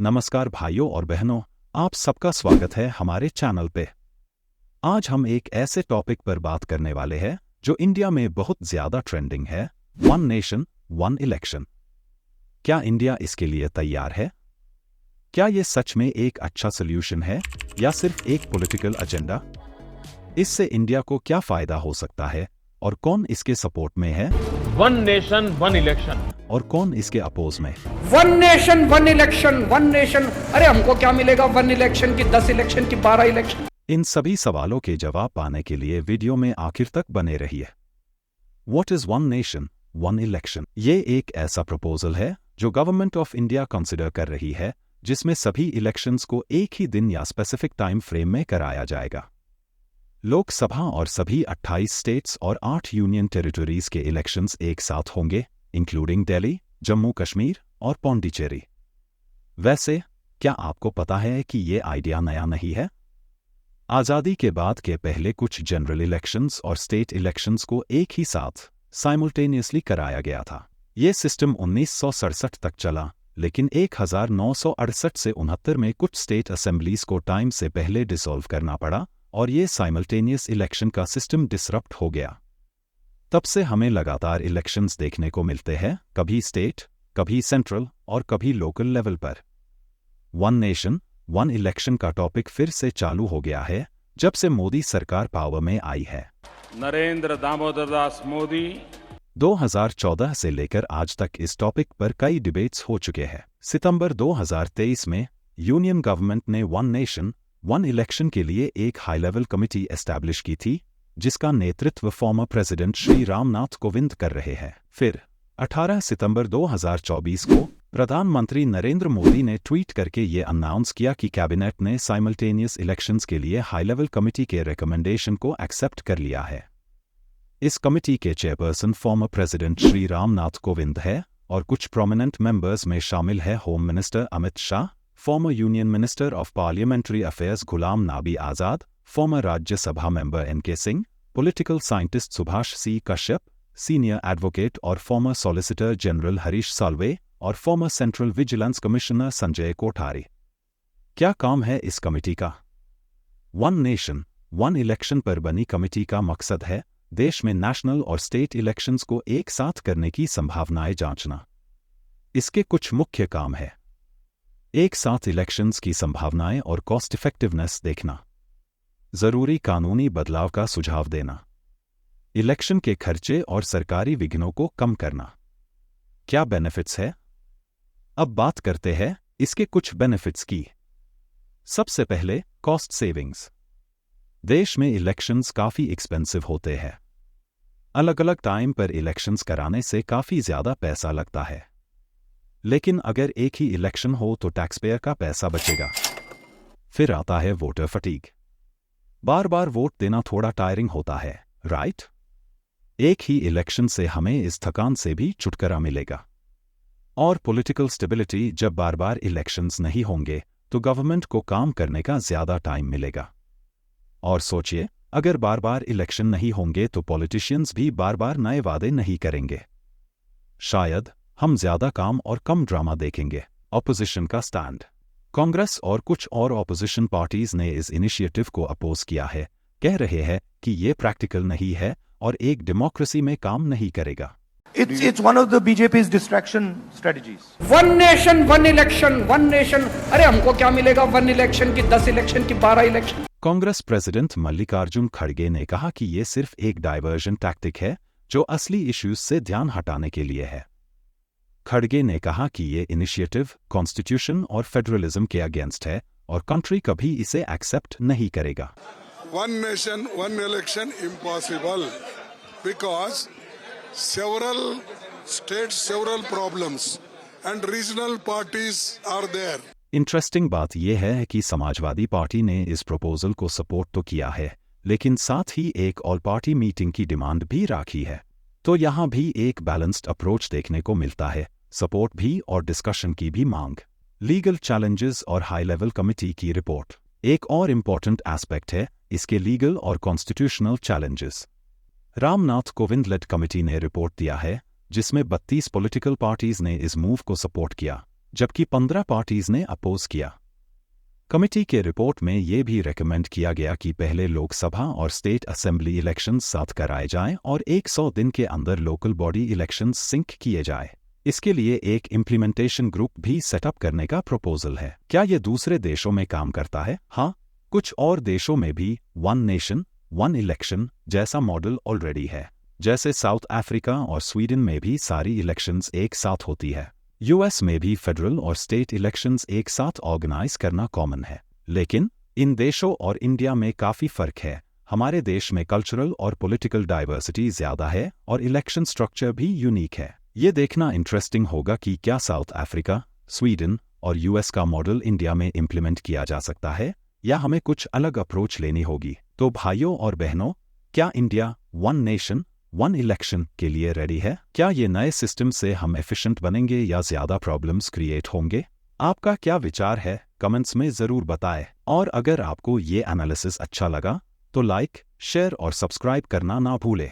नमस्कार भाइयों और बहनों, आप सबका स्वागत है हमारे चैनल पे। आज हम एक ऐसे टॉपिक पर बात करने वाले हैं जो इंडिया में बहुत ज्यादा ट्रेंडिंग है, वन नेशन वन इलेक्शन। क्या इंडिया इसके लिए तैयार है? क्या ये सच में एक अच्छा सोल्यूशन है या सिर्फ एक पॉलिटिकल एजेंडा? इससे इंडिया को क्या फायदा हो सकता है और कौन इसके सपोर्ट में है? वन नेशन वन इलेक्शन और कौन इसके अपोज में? One nation one election, one nation. अरे हमको क्या मिलेगा वन इलेक्शन की, 10 इलेक्शन की, 12 इलेक्शन? इन सभी सवालों के जवाब पाने के लिए वीडियो में आखिर तक बने रहिए। What is one nation one election? ये एक ऐसा प्रपोजल है जो गवर्नमेंट ऑफ इंडिया कंसिडर कर रही है, जिसमें सभी इलेक्शंस को एक ही दिन या स्पेसिफिक टाइम फ्रेम में कराया जाएगा। लोकसभा और सभी 28 स्टेट्स और 8 यूनियन टेरिटरीज के इलेक्शंस एक साथ होंगे, इंक्लूडिंग दिल्ली, जम्मू कश्मीर और पौंडीचेरी। वैसे क्या आपको पता है कि ये आइडिया नया नहीं है? आज़ादी के बाद के पहले कुछ जनरल इलेक्शंस और स्टेट इलेक्शंस को एक ही साथ साइमल्टेनियसली कराया गया था। ये सिस्टम 1967 तक चला, लेकिन 1968 से 69 में कुछ स्टेट असेंबलीज को टाइम से पहले डिसॉल्व करना पड़ा और ये साइमल्टेनियस इलेक्शन का सिस्टम डिसरप्ट हो गया। तब से हमें लगातार इलेक्शंस देखने को मिलते हैं, कभी स्टेट, कभी सेंट्रल और कभी लोकल लेवल पर। वन नेशन वन इलेक्शन का टॉपिक फिर से चालू हो गया है जब से मोदी सरकार पावर में आई है। नरेंद्र दामोदर दास मोदी 2014 से लेकर आज तक इस टॉपिक पर कई डिबेट्स हो चुके हैं। सितंबर 2023 में यूनियन गवर्नमेंट ने वन नेशन वन इलेक्शन के लिए एक हाई लेवल कमिटी एस्टैब्लिश की थी, जिसका नेतृत्व फॉर्मर प्रेसिडेंट श्री रामनाथ कोविंद कर रहे हैं। फिर 18 सितंबर 2024 को प्रधानमंत्री नरेंद्र मोदी ने ट्वीट करके ये अनाउंस किया कि कैबिनेट ने साइमल्टेनियस इलेक्शंस के लिए हाई लेवल कमिटी के रिकमेंडेशन को एक्सेप्ट कर लिया है। इस कमिटी के chairperson former president Shri Ram Nath Kovind है और कुछ प्रोमिनेंट मेंबर्स में शामिल है home minister Amit Shah, former union minister of parliamentary affairs Ghulam Nabi Azad, former Rajya Sabha member NK Singh, political scientist Subhash C Kashyap, senior advocate और former solicitor general Harish Salve और former central vigilance commissioner Sanjay Kothari. क्या काम है इस कमिटी का? वन नेशन वन इलेक्शन पर बनी कमिटी का मकसद है देश में नेशनल और स्टेट इलेक्शंस को एक साथ करने की संभावनाएं जांचना। इसके कुछ मुख्य काम है: एक साथ इलेक्शंस की संभावनाएं और कॉस्ट इफेक्टिवनेस देखना, जरूरी कानूनी बदलाव का सुझाव देना, इलेक्शन के खर्चे और सरकारी विघ्नों को कम करना। क्या बेनिफिट्स है? अब बात करते हैं इसके कुछ बेनिफिट्स की। सबसे पहले कॉस्ट सेविंग्स। देश में इलेक्शंस काफी एक्सपेंसिव होते हैं। अलग अलग टाइम पर इलेक्शंस कराने से काफी ज्यादा पैसा लगता है, लेकिन अगर एक ही इलेक्शन हो तो टैक्सपेयर का पैसा बचेगा। फिर आता है वोटर फटीग। बार बार वोट देना थोड़ा टायरिंग होता है, राइट? एक ही इलेक्शन से हमें इस थकान से भी छुटकारा मिलेगा। और पॉलिटिकल स्टेबिलिटी, जब बार बार इलेक्शंस नहीं होंगे तो गवर्नमेंट को काम करने का ज्यादा टाइम मिलेगा। और सोचिए, अगर बार बार इलेक्शन नहीं होंगे तो पॉलिटिशियंस भी बार बार नए वादे नहीं करेंगे। शायद हम ज्यादा काम और कम ड्रामा देखेंगे। ऑपोजिशन का स्टैंड। कांग्रेस और कुछ और ऑपोजिशन पार्टीज ने इस इनिशिएटिव को अपोज किया है, कह रहे हैं कि ये प्रैक्टिकल नहीं है और एक डेमोक्रेसी में काम नहीं करेगा। It's one of the BJP's distraction strategies. One nation one election, one nation. अरे हमको क्या मिलेगा वन इलेक्शन की, 10 इलेक्शन की, 12 इलेक्शन? कांग्रेस प्रेसिडेंट मल्लिकार्जुन खड़गे ने कहा कि ये सिर्फ एक डाइवर्जन टैक्टिक है जो असली इश्यूज से ध्यान हटाने के लिए है। खड़गे ने कहा कि ये इनिशिएटिव कॉन्स्टिट्यूशन और फेडरलिज्म के अगेंस्ट है और कंट्री कभी इसे एक्सेप्ट नहीं करेगा। One nation, one election impossible because several states, several problems and regional parties are there. Interesting बात यह है कि समाजवादी पार्टी ने इस प्रपोजल को सपोर्ट तो किया है, लेकिन साथ ही एक ऑल पार्टी मीटिंग की डिमांड भी रखी है। तो यहाँ भी एक बैलेंस्ड अप्रोच देखने को मिलता है, सपोर्ट भी और डिस्कशन की भी मांग। लीगल चैलेंजेस और हाई लेवल कमिटी की रिपोर्ट। एक और इम्पॉर्टेंट एस्पेक्ट है इसके लीगल और constitutional challenges. Ramnath Kovind led committee ने रिपोर्ट दिया है, जिसमें 32 पॉलिटिकल पार्टीज ने इस मूव को सपोर्ट किया। जबकि 15 पार्टीज ने अपोज किया। कमेटी के रिपोर्ट में ये भी रेकमेंड किया गया कि पहले लोकसभा और स्टेट असेंबली इलेक्शंस साथ कराए जाएं और 100 दिन के अंदर लोकल बॉडी इलेक्शंस सिंक किए जाए। इसके लिए एक इम्प्लीमेंटेशन ग्रुप भी सेटअप करने का प्रपोजल है। क्या ये दूसरे देशों में काम करता है? हाँ, कुछ और देशों में भी वन नेशन वन इलेक्शन जैसा मॉडल ऑलरेडी है। जैसे साउथ अफ्रीका और स्वीडन में भी सारी इलेक्शंस एक साथ होती है। यूएस में भी फेडरल और स्टेट इलेक्शंस एक साथ ऑर्गेनाइज करना कॉमन है। लेकिन इन देशों और इंडिया में काफ़ी फ़र्क है। हमारे देश में कल्चरल और पॉलिटिकल डाइवर्सिटी ज़्यादा है और इलेक्शन स्ट्रक्चर भी यूनिक है। ये देखना इंटरेस्टिंग होगा कि क्या साउथ अफ्रीका, स्वीडन और यूएस का मॉडल इंडिया में इम्प्लीमेंट किया जा सकता है या हमें कुछ अलग अप्रोच लेनी होगी। तो भाइयों और बहनों, क्या India one nation one election के लिए रेडी है? क्या ये नए सिस्टम से हम एफिशिएंट बनेंगे या ज़्यादा प्रॉब्लम्स क्रिएट होंगे? आपका क्या विचार है? कमेंट्स में ज़रूर बताएं। और अगर आपको ये एनालिसिस अच्छा लगा तो लाइक, शेयर और सब्सक्राइब करना ना भूलें।